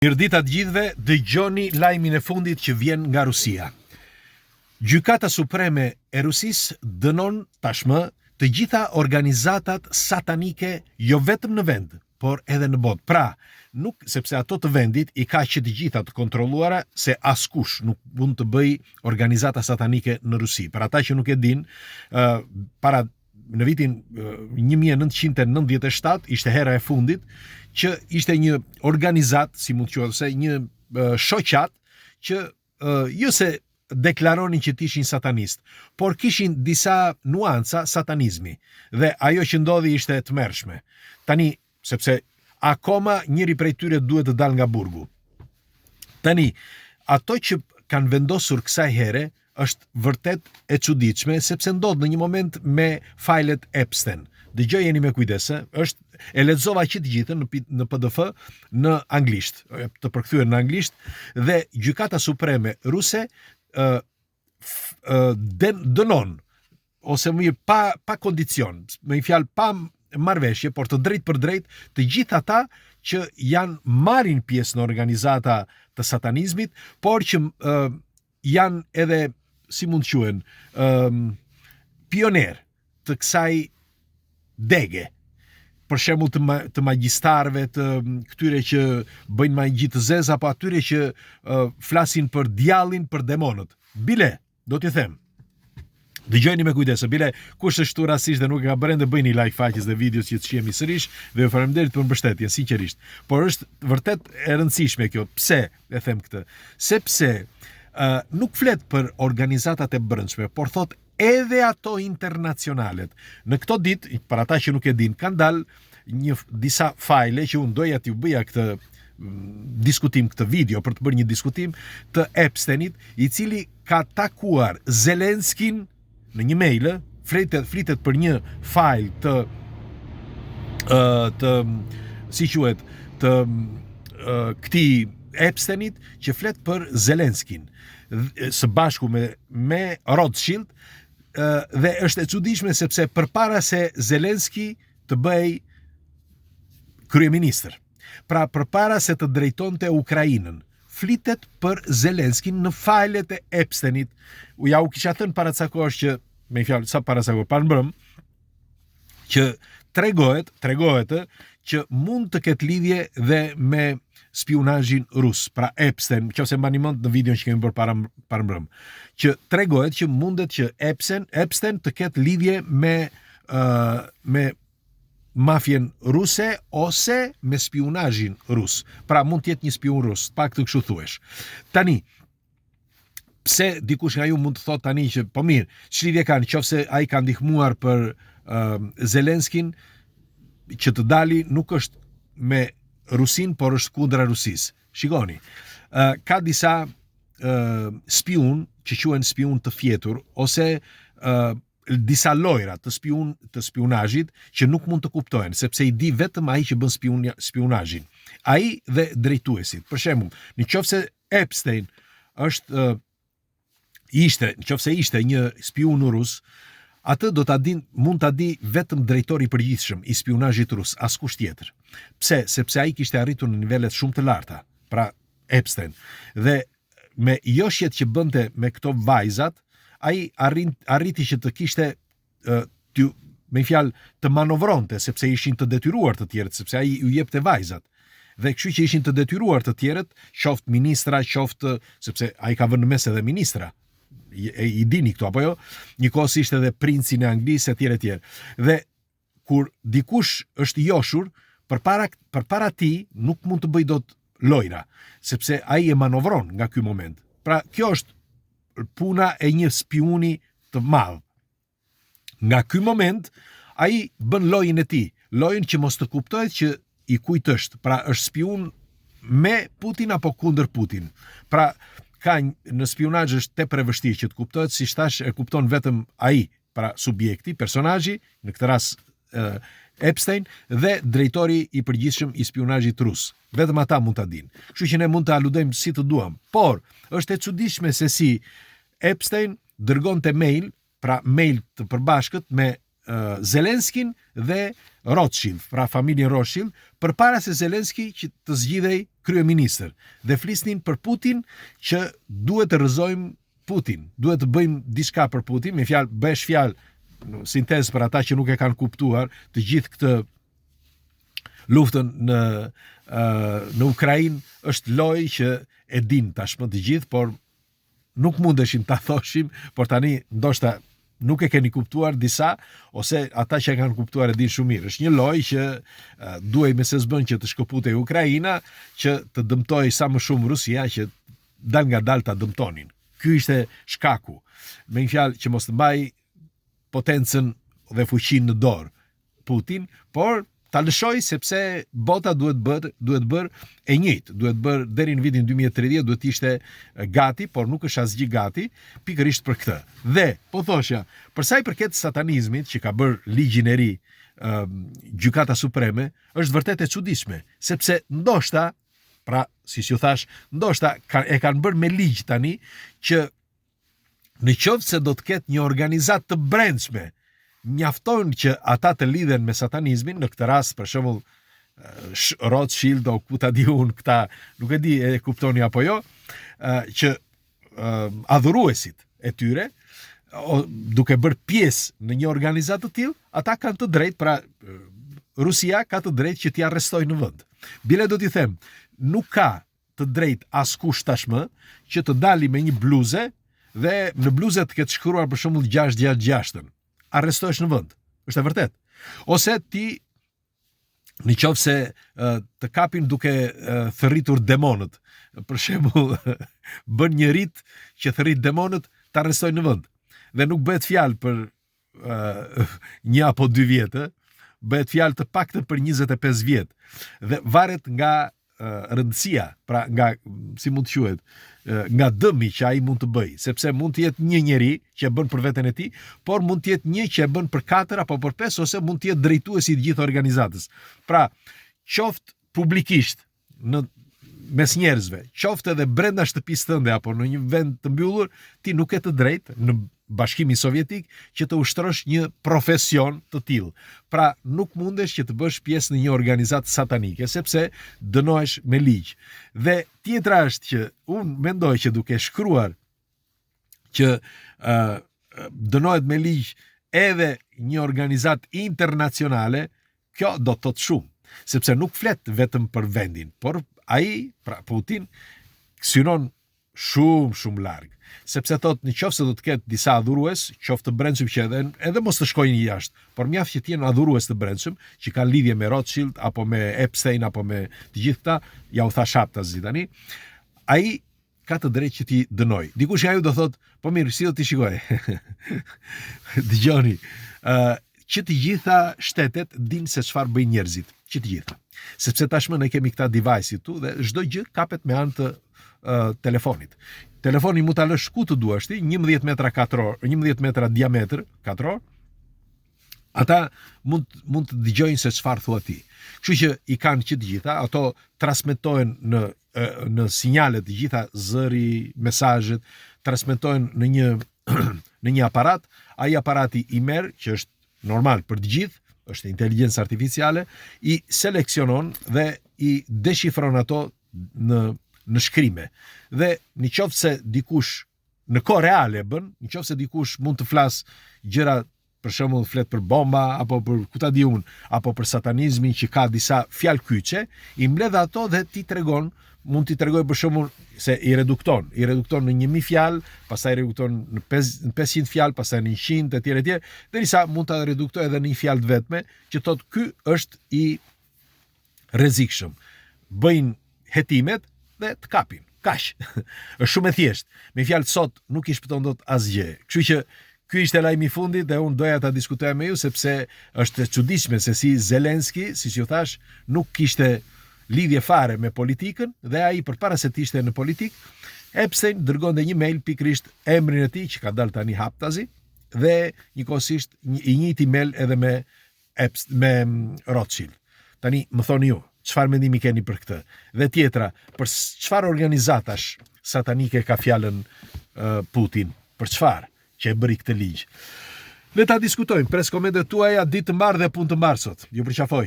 Mirdita të gjithëve, dëgjoni lajmin e fundit që vjen nga Rusia. Gjykata Supreme e Rusisë dënon tashmë të gjitha organizatat satanike jo vetëm në vend, por edhe në botë. Pra, nuk sepse ato të vendit i ka që të gjitha të kontrolluara se askush nuk mund të bëj organizata satanike në Rusi. Për ata që nuk e din, në vitin 1997 ishte hera e fundit që ishte një organizat, si mund të quhet, ose një shoqat që jo se deklaronin që ishin satanist, por kishin disa nuanca satanizmi dhe ajo që ndodhi ishte të mërshme. Tani, sepse akoma njëri prej tyre duhet të dal nga burgu. Tani, ato që kanë vendosur kësaj here është vërtet e çuditshme sepse ndodh në një moment me fajlet Epstein. Dëgjojeni me kujdes, e lexova që të gjithën në PDF në anglisht, të përkthyer në anglisht, dhe Gjykata Supreme Ruse dënon ose më pa kondicion, me një fjalë pa marrëveshje, por të drejtë për drejtë të gjithë ata që janë marrin pjesë në organizata të satanizmit, por që janë edhe, si mund të quhen, pioner të kësaj dege. Për shembull të magjistarëve, të këtyre që bëjnë magji të zeza, apo atyre që flasin për djallin, për demonët. Bile, do t'ju them. Dëgjojeni me kujdes, bile kush është këtu rastisht dhe nuk e ka bërë, bëjni like faqes dhe videos që të shihemi sërish dhe ju faleminderit për mbështetjen, sinqerisht. Por është vërtet e rëndësishme kjo. Pse e them këtë? Sepse nuk flet për organizatat e brendshme, por thot edhe ato internacionalet. Në këto ditë, për ata që nuk e din, kanë dalë disa fajle që unë doja t'ju bëja këtë diskutim, këtë video për të bërë një diskutim të Epsteinit, i cili ka takuar Zelenskin në një mail, flitet për një fajl të si quhet, të këtij Epsteinit që flet për Zelenskin së bashku me Rothschild, dhe është e çuditshme sepse përpara se Zelenski të bëj kryeministër, pra përpara se të drejtonte Ukrainën, flitet për Zelenskin në fajlet e Epsteinit. Ja u kisha thënë para ca kohësh që, me fjalë, sa para ca kohë, para mbrëm, që tregohet që mund të ketë lidhje dhe me spionazhin rus, pra Epstein, nëse mbani mend në videon që kemi bërë para mbrëm, që tregohet që mundet që Epstein të ketë lidhje me mafjen ruse ose me spionazhin rus. Pra mund të jetë një spion rus, pak të kështu thuhesh. Tani, pse dikush nga ju mund të thotë tani që po mirë, ç'lidhje kanë, nëse ai ka ndihmuar për Zelenskin që të dali, nuk është me Rusin, por është kundra Rusisë. Shikoni, ka disa spion që quhen spion të fjetur, ose disa lojra të spionazhit që nuk mund të kuptohen, sepse i di vetëm ai që bën spionazhin. Ai dhe drejtuesit. Për shembull, nëse Epstein ishte një spion rus, atë mund ta di vetëm drejtori i përgjithshëm i spionazhit rus, askush tjetër. Pse? Sepse ai kishte arritur në nivelet shumë të larta, pra Epstein. Dhe me joshjet që bënte me këto vajzat, ai arriti që të kishte me fjalë të manovronte, sepse ishin të detyruar të tjerët, sepse ai u jepte vajzat. Dhe kështu që ishin të detyruar të tjerët, qoftë ministra, qoftë, sepse ai ka vënë në mes edhe ministra. I dini këto, apo jo? Njëkohës ishte edhe princin e Anglisë, etj. Dhe kur dikush është joshur, përpara ti nuk mund të bëj dot lojra, sepse ai e manovron nga ky moment. Pra, kjo është puna e një spioni të madh. Nga ky moment, ai bën lojën e tij, lojën që mos të kuptohet që i kujt është. Pra, është spion me Putin apo kundër Putin. Pra, në spionazh është tepër e vështirë që të kuptohet, si thash, e kupton vetëm ai, pra subjekti, personazhi, në këtë rast Epstein, dhe drejtori i përgjithshëm i spionazhit rus. Vetëm ata mund ta dinë. Kështu që ne mund të aludojmë si të duam. Por është e çuditshme se si Epstein dërgonte mail, pra mail të përbashkët me Zelenskin dhe Rothschild, pra familjen Rothschild, përpara se Zelenski që të zgjidhej kryeministër. Dhe flisnin për Putin që duhet të rrëzojmë Putin, duhet të bëjmë diçka për Putin, me fjalë bësh fjalë në sintezë për ata që nuk e kanë kuptuar të gjithë këtë luftën në Ukrainë është lojë që e din tashmë të gjithë, por nuk mundeshim ta thoshim, por tani ndoshta nuk e keni kuptuar disa, ose ata që e kanë kuptuar e din shumë mirë. Është një lojë që duhej me se s'bën që të shkëputej Ukraina, që të dëmtoj sa më shumë Rusia, që dal nga dal ta dëmtonin. Ky ishte shkaku. Me një fjalë që mos të mbaj potencën dhe fuqinë në dorë Putin, por ta lëshoj sepse bota duhet bërë e njëjtë, duhet bërë deri në vitin 2030 duhet ishte gati, por nuk është asgjë gati, pikërisht për këtë. Dhe po thoshja, për sa i përket satanizmit që ka bërë ligjin e ri Gjykata Supreme, është vërtet e çuditshme, sepse ndoshta, pra si ju thash, ndoshta e kanë bërë me ligj tani që në qoftë se do të ketë një organizat të brendshme, mjafton që ata të lidhen me satanizmin, në këtë rast për shembull Rothschild o ku ta di unë këta, nuk e di e kuptoni apo jo, që adhuruesit e tyre, duke bërë pjesë në një organizat të tillë, ata kanë të drejtë, pra Rusia ka të drejtë që t'i arrestojë në vend. Bile do t'i them, nuk ka të drejtë askush tashmë që të dali me një bluze dhe në bluze të ketë shkruar për shembull 666. Arrestohesh në vend. Është e vërtet. Ose ti në qoftë se të kapin duke thërritur demonët. Për shembull, bën një rit që thërrit demonët, të arrestojnë në vend. Dhe nuk bëhet fjalë për 1 apo 2 vjet, bëhet fjalë të paktën për 25 vjet. Dhe varet nga rëndësia, pra nga si mund të quhet, nga dëmi që ai mund të bëj, sepse mund të jetë një njeri që e bën për veten e tij, por mund të jetë një që e bën për 4 apo për 5, ose mund të jetë drejtuesi i gjithë organizatës. Pra, qoftë publikisht në mes njerëzve, qoftë edhe brenda shtëpisë tënde apo në një vend të mbyllur, ti nuk ke të drejtë në Bashkimin Sovjetik që të ushtrosh një profesion të tillë. Pra, nuk mundesh që të bësh pjesë në një organizatë satanike, sepse dënohesh me ligj. Dhe tjetra është që unë mendoj që duke shkruar që dënohet me ligj edhe një organizatë internacionale, kjo do të thotë shumë, sepse nuk flet vetëm për vendin, por ai, pra Putin, synon shumë larg. Sepse thot në qoftë se do të ketë disa adhurues, qoftë të brendshëm që edhe mos të shkojnë jashtë, por mjaft që të jenë adhurues të brendshëm, që kanë lidhje me Rothschild apo me Epstein apo me të gjithë këta, ja u tha shaptazi tani. Ai ka të drejtë që ti dënoj. Dikush nga ju do thot, po mirë, si do t'i shikoj? Dëgjoni, që të gjitha shtetet dinë se çfarë bëjnë njerëzit, që të gjitha. Sepse tashmë ne kemi këta device tu dhe çdo gjë kapet me anë të telefonit. Telefoni mund ta lësh ku të duash ti, 11 metra katror, 11 metra diametër katror. Ata mund të dëgjojnë se çfarë thua ti. Kështu që i kanë që të gjitha, ato transmetohen në sinjale të gjitha, zëri, mesazhet, transmetohen në një aparat, ai aparati i merr, që është normal për të gjithë, është inteligjencë artificiale, i seleksionon dhe i deshifron ato në shkrime. Dhe në qoftë se dikush në kohë reale bën, në qoftë se dikush mund të flas gjëra, për shembull flet për bomba apo për ku ta di unë, apo për satanizmin që ka disa fjalë kyçe, i mbledh ato dhe ti tregon, mund t'i tregoj për shembull se i redukton në 1000 fjalë, pastaj redukton në 500 fjalë, pastaj në 100 etj, derisa mund ta reduktoj edhe në një fjalë vetme, që thotë ky është i rrezikshëm. Bëjnë hetimet dhe të kapin. Kaq. Është shumë e thjeshtë. Me fjalë sot nuk i shpëton dot asgjë. Kështu që ky ishte lajmi i fundit dhe unë doja ta diskutoja me ju sepse është e çuditshme se si Zelenski, siç ju thash, nuk kishte lidhje fare me politikën dhe ai përpara se të ishte në politik, Epstein dërgonte një mail pikërisht emrin e tij që ka dalë tani haptazi dhe njëkohësisht i njëjti mail edhe me Rothschild. Tani më thoni ju, çfarë mendimi keni për këtë? Dhe tjetra, për çfarë organizatash satanike ka fjalën Putin? Për çfarë që e bëri këtë ligj? Le ta diskutojmë, pres komentet tuaja ditë të mbarë dhe punë të mbarë sot. Ju përqafoj.